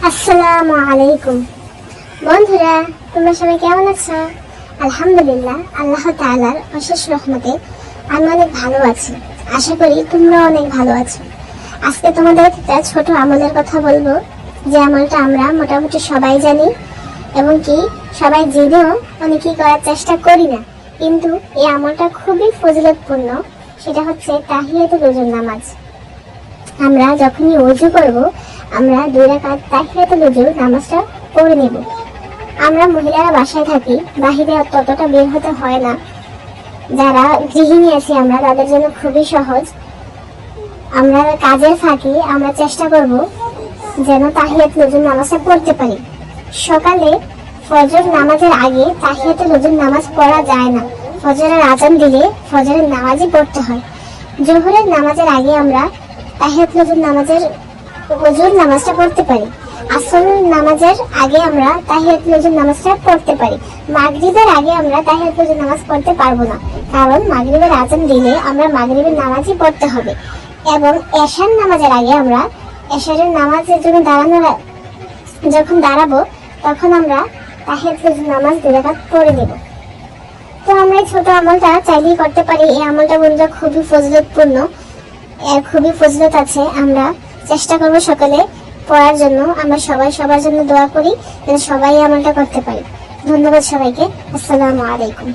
আসসালামু আলাইকুম বন্ধুরা, তোমরা সবাই কেমন আছো? আলহামদুলিল্লাহ, আল্লাহ তাআলার অশেষ রহমতে আমি অনেক ভালো আছি। আশা করি তোমরা অনেক ভালো আছো। আজকে তোমাদের একটা ছোট আমলের কথা বলবো, যে আমলটা আমরা মোটামুটি সবাই জানি এবং কি সবাই জেনেও অনেকেই করার চেষ্টা করি না, কিন্তু এই আমলটা খুবই ফজিলতপূর্ণ। সেটা হচ্ছে তাহিয়াতুল ওযুর নামাজ। আমরা যখনই ওযু করব, আমরা 2 রাকাত তাহিয়াতুল ওযুর নামাজটা পড়ে নেব। আমরা মহিলারা বাসায় থাকি, বাহিরে ততটা বের হতে হয় না। যারা গৃহিণী আছি আমরা, তাদের জন্য খুবই সহজ। আমরা কাজের ফাঁকে আমরা চেষ্টা করব যেন তাহিয়াতুল ওযুর নামাজটা পড়তে পারি। সকালে ফজর নামাজের আগে তাহিয়াতুল ওযুর নামাজ পড়া যায় না। ফজরের আজান দিলে ফজরের নামাজই পড়তে হয়। জোহরের নামাজের আগে আমরা তাহিয়াতুল ওযুর নামাজটা পড়তে পারি। আসরের নামাজের আগে আমরা তাহিয়াতুল ওযুর নামাজটা পড়তে পারি। মাগরিবের আগে আমরা তাহিয়াতুল ওযুর নামাজ পড়তে পারবো না, কারণ মাগরিবের আজান দিলে আমরা মাগরিবের নামাজই পড়তে হবে। এবং এশার নামাজের আগে আমরা এশারের নামাজের জন্য যখন দাঁড়াবো, তখন আমরা তাহিয়াতুল ওযুর নামাজ 2 রাকাত পড়ে নেব। তো আমরা এই ছোট আমলটা চাইলেই করতে পারি। এই আমলটা বন্ধুরা খুবই ফজিলতপূর্ণ, খুবই ফজিলত আছে। আমরা চেষ্টা করব সকালে পড়ার জন্য। আমরা সবাই সবার জন্য দোয়া করি যেন সবাই আমলটা করতে পারি। ধন্যবাদ সবাইকে। আসসালামু আলাইকুম।